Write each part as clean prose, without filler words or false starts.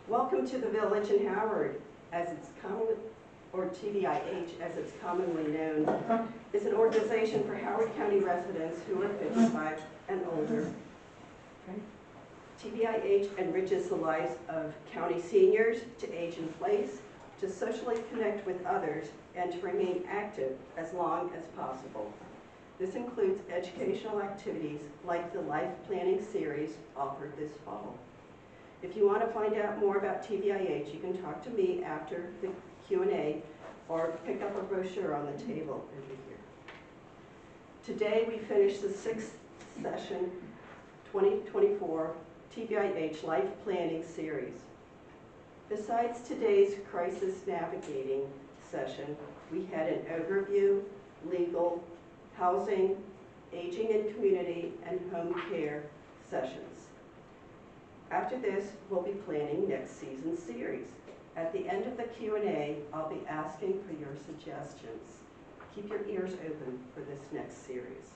Welcome to the Village in Howard, as it's common, or TVIH as it's commonly known, is an organization for Howard County residents who are 55 and older. TVIH enriches the lives of county seniors to age in place, to socially connect with others, and to remain active as long as possible. This includes educational activities like the Life Planning Series offered this fall. If you want to find out more about TVIH, you can talk to me after the Q&A or pick up a brochure on the table over here. Today we finish the 6th session 2024 TVIH Life Planning Series. Besides today's crisis navigating session, we had an overview, legal, housing, aging and community, and home care sessions. After this, we'll be planning next season's series. At the end of the Q&A, I'll be asking for your suggestions. Keep your ears open for this next series.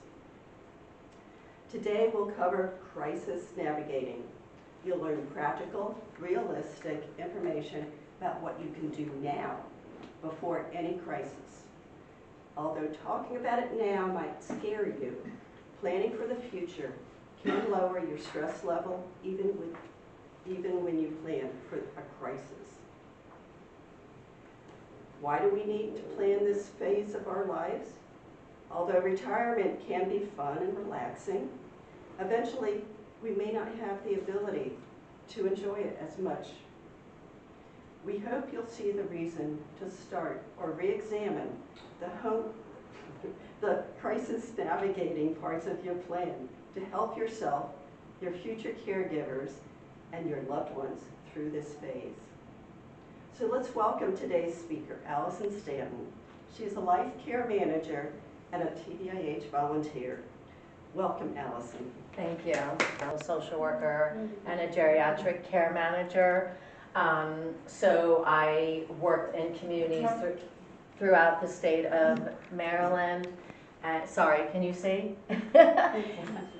Today, we'll cover crisis navigating. You'll learn practical, realistic information about what you can do now before any crisis. Although talking about it now might scare you, planning for the future can lower your stress level even when you plan for a crisis. Why do we need to plan this phase of our lives? Although retirement can be fun and relaxing, eventually we may not have the ability to enjoy it as much. We hope you'll see the reason to start or re-examine the crisis navigating parts of your plan to help yourself, your future caregivers, and your loved ones through this phase. So let's welcome today's speaker, Allyson Stanton. She's a life care manager and a TVIH volunteer. Welcome, Allyson. Thank you. I'm a social worker and a geriatric care manager. So I worked in communities throughout the state of Maryland. Sorry, can you see?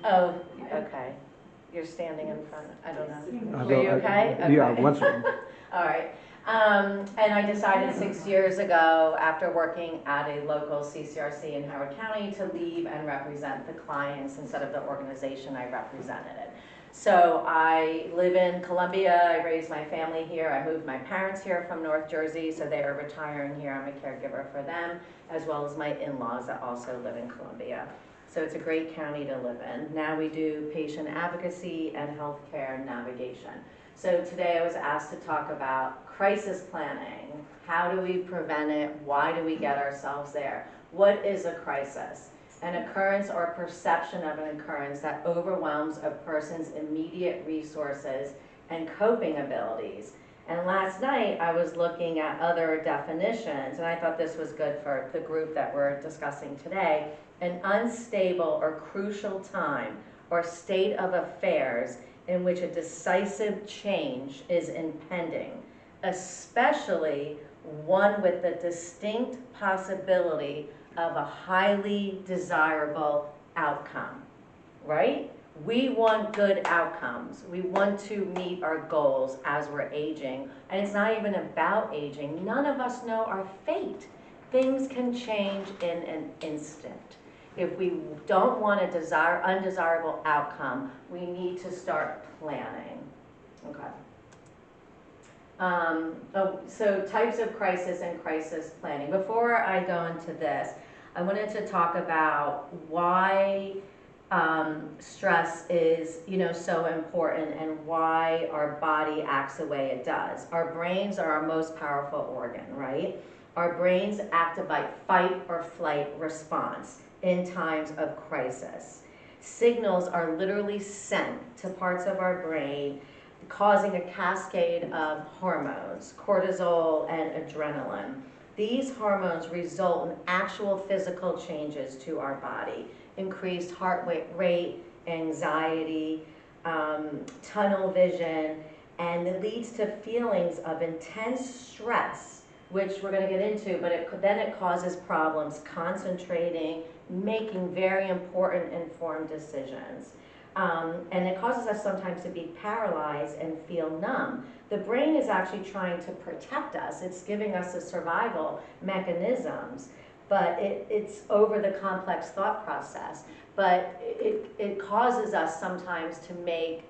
Oh, okay. You're standing in front. I don't know. Are you okay? Okay. Yeah, once. All right. And I decided 6 years ago, after working at a local CCRC in Howard County, to leave and represent the clients instead of the organization I represented. So I live in Columbia. I raised my family here. I moved my parents here from North Jersey, so they are retiring here. I'm a caregiver for them, as well as my in-laws that also live in Columbia. So it's a great county to live in. Now we do patient advocacy and healthcare navigation. So today I was asked to talk about crisis planning. How do we prevent it? Why do we get ourselves there? What is a crisis? An occurrence or perception of an occurrence that overwhelms a person's immediate resources and coping abilities. And last night I was looking at other definitions, and I thought this was good for the group that we're discussing today. An unstable or crucial time or state of affairs in which a decisive change is impending, especially one with the distinct possibility of a highly desirable outcome, right? We want good outcomes. We want to meet our goals as we're aging. And it's not even about aging. None of us know our fate. Things can change in an instant. If we don't want a undesirable outcome, we need to start planning. Okay. So types of crisis and crisis planning. Before I go into this, I wanted to talk about why stress is, so important and why our body acts the way it does. Our brains are our most powerful organ, right? Our brains activate fight or flight response in times of crisis. Signals are literally sent to parts of our brain, causing a cascade of hormones, cortisol and adrenaline. These hormones result in actual physical changes to our body: increased heart rate, anxiety, tunnel vision, and it leads to feelings of intense stress, which we're going to get into, but then it causes problems concentrating, making very important informed decisions. And it causes us sometimes to be paralyzed and feel numb. The brain is actually trying to protect us. It's giving us the survival mechanisms, but it's over the complex thought process. But it causes us sometimes to make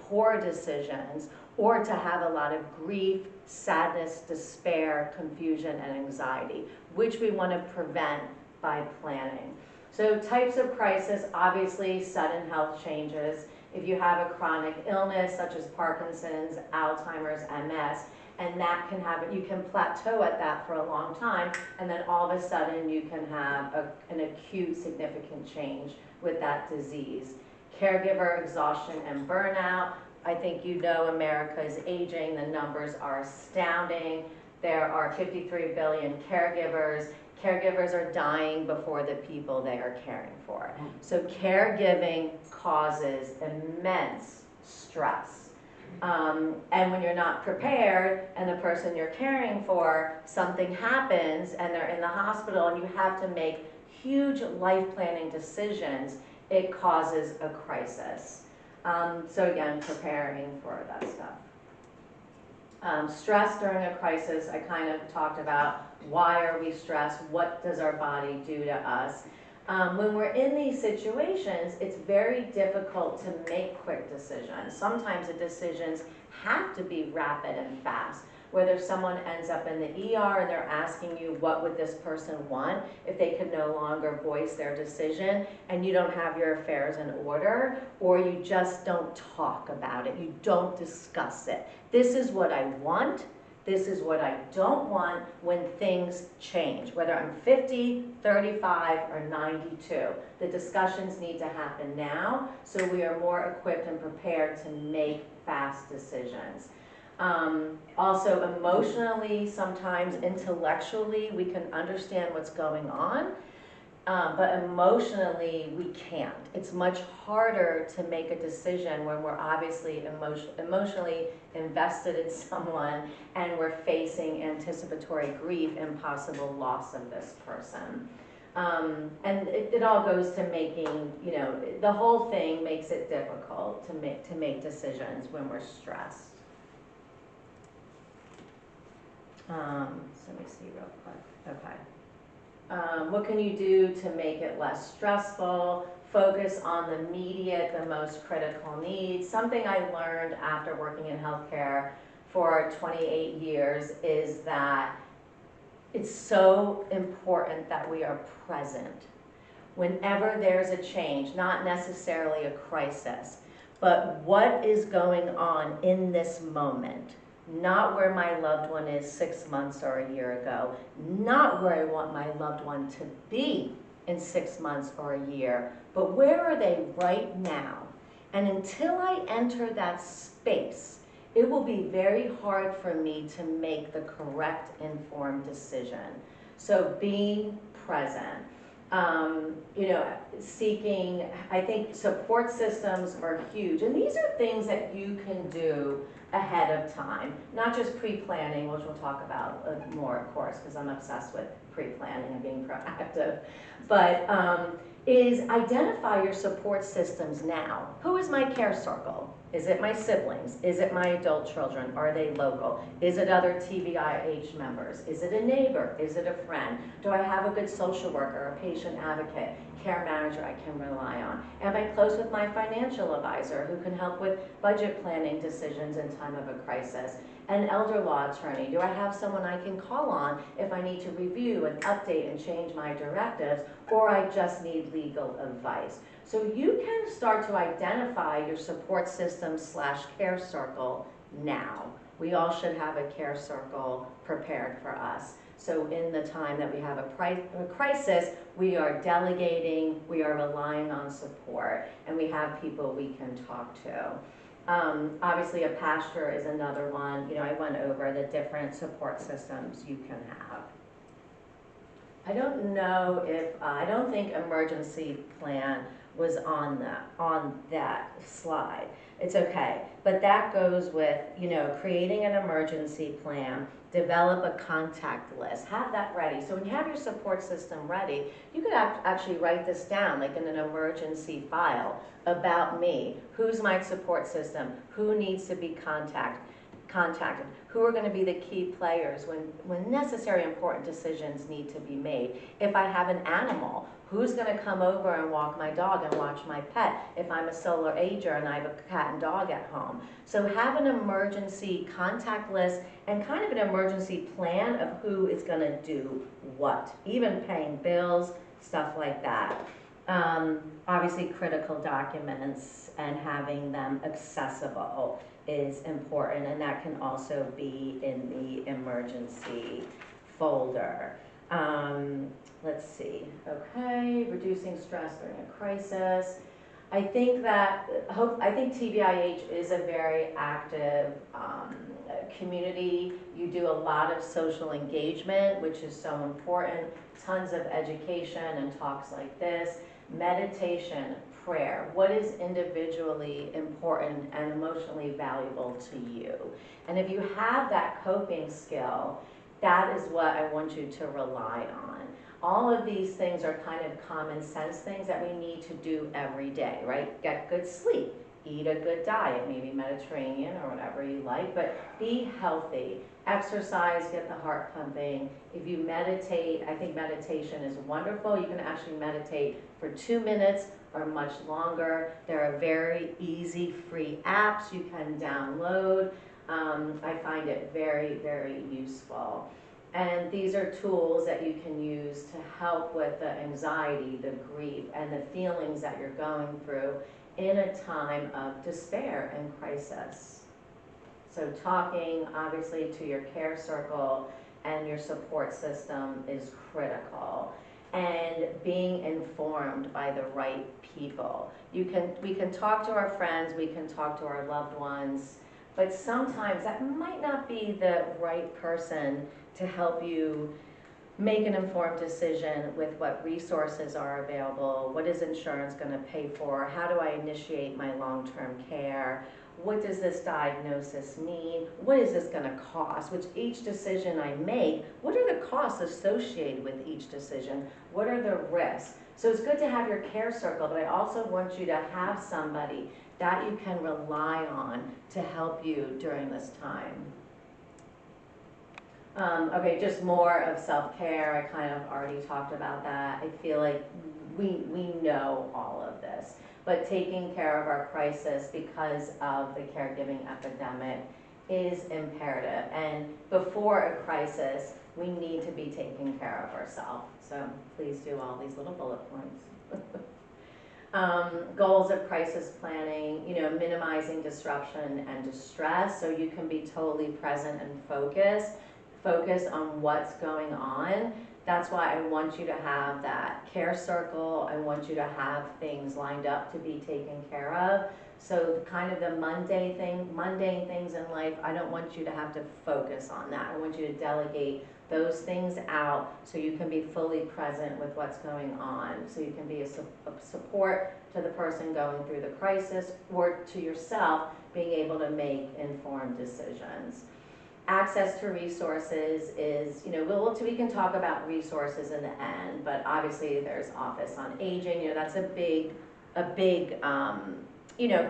poor decisions or to have a lot of grief, sadness, despair, confusion, and anxiety, which we want to prevent by planning. So types of crisis, obviously sudden health changes. If you have a chronic illness such as Parkinson's, Alzheimer's, MS, and that can have, you can plateau at that for a long time, and then all of a sudden you can have an acute significant change with that disease. Caregiver exhaustion and burnout. I think you know America is aging. The numbers are astounding. There are 53 billion caregivers. Caregivers are dying before the people they are caring for. So caregiving causes immense stress. And when you're not prepared and the person you're caring for, something happens and they're in the hospital and you have to make huge life planning decisions, it causes a crisis. So again, preparing for that stuff. Stress during a crisis, I kind of talked about why are we stressed, what does our body do to us. When we're in these situations, it's very difficult to make quick decisions. Sometimes the decisions have to be rapid and fast. Whether someone ends up in the ER and they're asking you what would this person want if they could no longer voice their decision and you don't have your affairs in order, or you just don't talk about it, you don't discuss it. This is what I want. This is what I don't want when things change, whether I'm 50, 35, or 92. The discussions need to happen now so we are more equipped and prepared to make fast decisions. Also emotionally, sometimes intellectually, we can understand what's going on, but emotionally, we can't. It's much harder to make a decision when we're obviously emotionally invested in someone and we're facing anticipatory grief and possible loss of this person. And it all goes to making, you know, the whole thing makes it difficult to make decisions when we're stressed. So let me see real quick. Okay. What can you do to make it less stressful? Focus on the immediate, the most critical needs. Something I learned after working in healthcare for 28 years is that it's so important that we are present. Whenever there's a change, not necessarily a crisis, but what is going on in this moment? Not where my loved one is 6 months or a year ago, not where I want my loved one to be in 6 months or a year, but where are they right now? And until I enter that space, it will be very hard for me to make the correct informed decision. So being present, you know, seeking, I think support systems are huge. And these are things that you can do ahead of time, not just pre-planning, which we'll talk about more, of course, because I'm obsessed with pre-planning and being proactive, but is identify your support systems now. Who is my care circle? Is it my siblings? Is it my adult children? Are they local? Is it other TBIH members? Is it a neighbor? Is it a friend? Do I have a good social worker, a patient advocate, care manager I can rely on? Am I close with my financial advisor who can help with budget planning decisions in time of a crisis? An elder law attorney? Do I have someone I can call on if I need to review and update and change my directives, or I just need legal advice? So you can start to identify your support system / care circle now. We all should have a care circle prepared for us. So in the time that we have a crisis, we are delegating, we are relying on support, and we have people we can talk to. Obviously, a pastor is another one. You know, I went over the different support systems you can have. I don't know if, I don't think emergency plan was on that slide. It's okay. But that goes with, creating an emergency plan, develop a contact list, have that ready. So when you have your support system ready, you could actually write this down, like in an emergency file, about me, who's my support system, who needs to be contacted, who are going to be the key players when necessary important decisions need to be made. If I have an animal, who's going to come over and walk my dog and watch my pet if I'm a solo ager and I have a cat and dog at home. So have an emergency contact list and kind of an emergency plan of who is going to do what, even paying bills, stuff like that. Obviously critical documents and having them accessible is important, and that can also be in the emergency folder. Let's see, okay, reducing stress during a crisis. I think TBIH is a very active community. You do a lot of social engagement, which is so important, tons of education and talks like this, meditation, prayer. What is individually important and emotionally valuable to you? And if you have that coping skill, that is what I want you to rely on. All of these things are kind of common sense things that we need to do every day, right? Get good sleep, eat a good diet, maybe Mediterranean or whatever you like, but be healthy, exercise, get the heart pumping. If you meditate, I think meditation is wonderful. You can actually meditate for 2 minutes or much longer. There are very easy free apps you can download. I find it very, very useful. And these are tools that you can use to help with the anxiety, the grief, and the feelings that you're going through in a time of despair and crisis. So talking, obviously, to your care circle and your support system is critical. And being informed by the right people. We can talk to our friends, we can talk to our loved ones, but sometimes that might not be the right person to help you make an informed decision with what resources are available, what is insurance going to pay for, how do I initiate my long-term care, what does this diagnosis mean, what is this going to cost, which each decision I make, what are the costs associated with each decision, what are the risks. So it's good to have your care circle, but I also want you to have somebody that you can rely on to help you during this time. Okay, just more of self-care. I kind of already talked about that. I feel like we know all of this, but taking care of our crisis because of the caregiving epidemic is imperative. And before a crisis, we need to be taking care of ourselves. So please do all these little bullet points. Goals of crisis planning, minimizing disruption and distress so you can be totally present and focus on what's going on. That's why I want you to have that care circle. I want you to have things lined up to be taken care of. So kind of the mundane things in life, I don't want you to have to focus on that. I want you to delegate those things out so you can be fully present with what's going on. So you can be a support to the person going through the crisis or to yourself being able to make informed decisions. Access to resources is, we can talk about resources in the end, but obviously there's Office on Aging, that's a big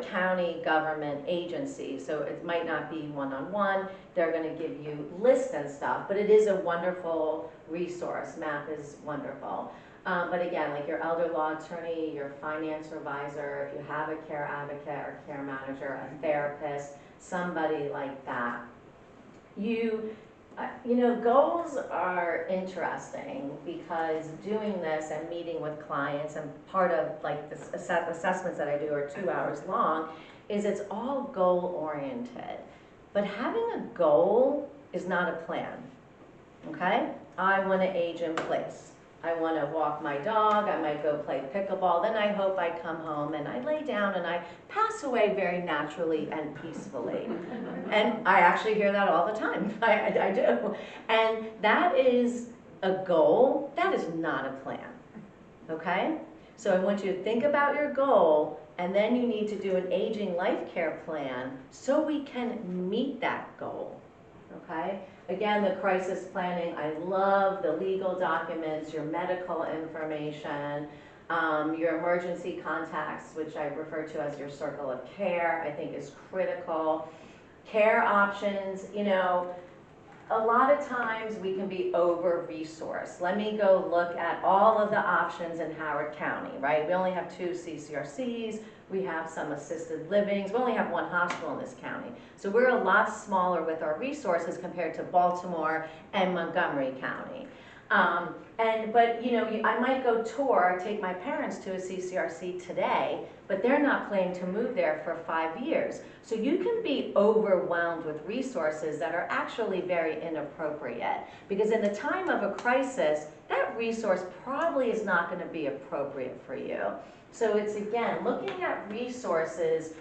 county government agency, so it might not be one-on-one. They're going to give you lists and stuff, but it is a wonderful resource. MAP is wonderful. But again, like your elder law attorney, your finance advisor, if you have a care advocate or care manager, a therapist, somebody like that. Goals are interesting because doing this and meeting with clients, and part of like the assessments that I do are 2 hours long, is it's all goal oriented. But having a goal is not a plan, okay? I want to age in place. I want to walk my dog, I might go play pickleball, then I hope I come home and I lay down and I pass away very naturally and peacefully. And I actually hear that all the time, I do. And that is a goal, that is not a plan, okay? So I want you to think about your goal and then you need to do an aging life care plan so we can meet that goal, okay? Again, the crisis planning, I love the legal documents, your medical information, your emergency contacts, which I refer to as your circle of care, I think is critical. Care options, you know, a lot of times we can be over-resourced. Let me go look at all of the options in Howard County, right? We only have 2 CCRCs, we have some assisted livings, we only have 1 hospital in this county. So we're a lot smaller with our resources compared to Baltimore and Montgomery County. But you know, I might go tour, take my parents to a CCRC today, but they're not planning to move there for 5 years. So you can be overwhelmed with resources that are actually very inappropriate. Because in the time of a crisis, that resource probably is not going to be appropriate for you. So it's, again, looking at resources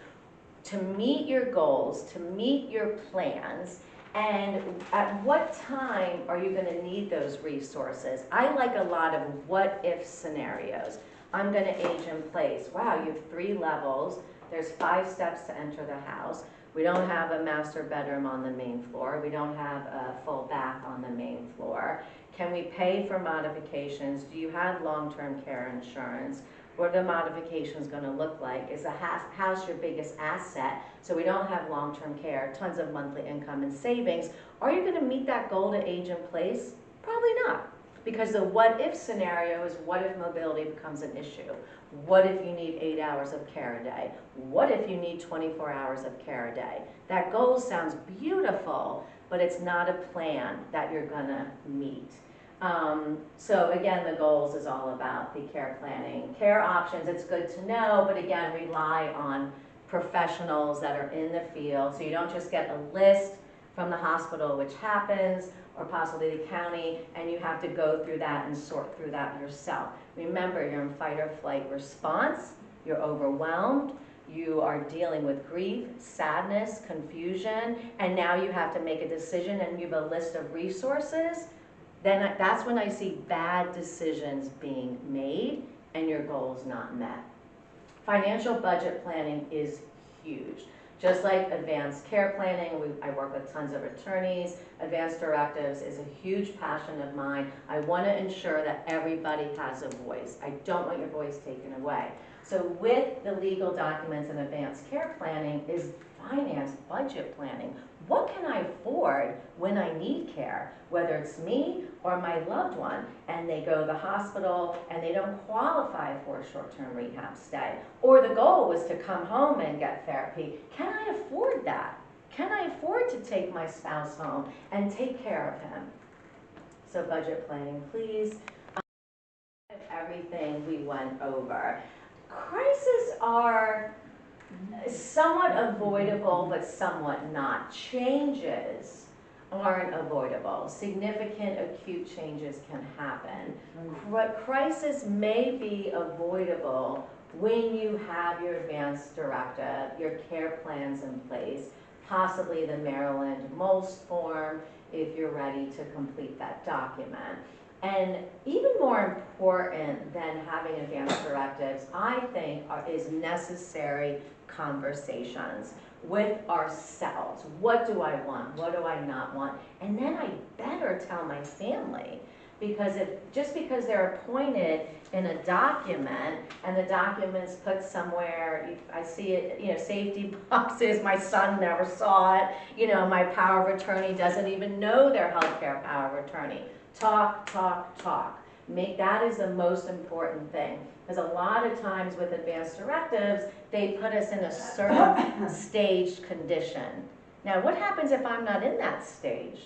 to meet your goals, to meet your plans, and at what time are you going to need those resources? I like a lot of what-if scenarios. I'm going to age in place. Wow, you have 3 levels. There's 5 steps to enter the house. We don't have a master bedroom on the main floor. We don't have a full bath on the main floor. Can we pay for modifications? Do you have long-term care insurance? What are the modifications going to look like? Is the house your biggest asset? So we don't have long-term care, tons of monthly income and savings. Are you going to meet that goal to age in place? Probably not. Because the what-if scenario is what if mobility becomes an issue? What if you need 8 hours of care a day? What if you need 24 hours of care a day? That goal sounds beautiful, but it's not a plan that you're going to meet. So again, the goals is all about the care planning. Care options, it's good to know, but again, rely on professionals that are in the field. So you don't just get a list from the hospital, which happens, or possibly the county, and you have to go through that and sort through that yourself. Remember, you're in fight or flight response, you're overwhelmed, you are dealing with grief, sadness, confusion, and now you have to make a decision and you have a list of resources. Then that's when I see bad decisions being made and your goals not met. Financial budget planning is huge. Just like advanced care planning, I work with tons of attorneys. Advanced directives is a huge passion of mine. I want to ensure that everybody has a voice. I don't want your voice taken away. So with the legal documents and advanced care planning is finance budget planning. What can I afford when I need care, whether it's me or my loved one, and they go to the hospital and they don't qualify for a short-term rehab stay, or the goal was to come home and get therapy. Can I afford that? Can I afford to take my spouse home and take care of him? So budget planning, please. Everything we went over. Crises are somewhat avoidable, but somewhat not. Changes aren't avoidable. Significant acute changes can happen. Crisis may be avoidable when you have your advanced directive, your care plans in place, possibly the Maryland MOLST form if you're ready to complete that document. And even more important than having advanced directives, I think, is necessary conversations with ourselves. What do I want? What do I not want? And then I better tell my family, because just because they're appointed in a document and the document's put somewhere, I see it, safety boxes, my son never saw it, my power of attorney doesn't even know their healthcare power of attorney. Talk, talk, talk. That is the most important thing. Because a lot of times with advanced directives, they put us in a certain staged condition. Now, what happens if I'm not in that stage?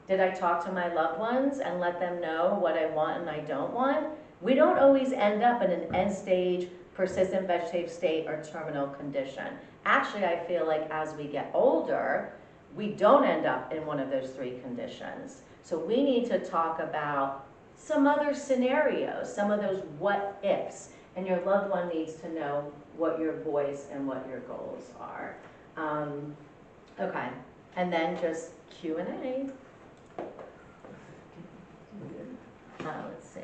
Did I talk to my loved ones and let them know what I want and I don't want? We don't always end up in an end stage, persistent vegetative state, or terminal condition. Actually, I feel like as we get older, we don't end up in one of those 3 conditions. So we need to talk about some other scenarios, some of those what-ifs, and your loved one needs to know what your voice and what your goals are. Okay, and then just Q&A. Let's see.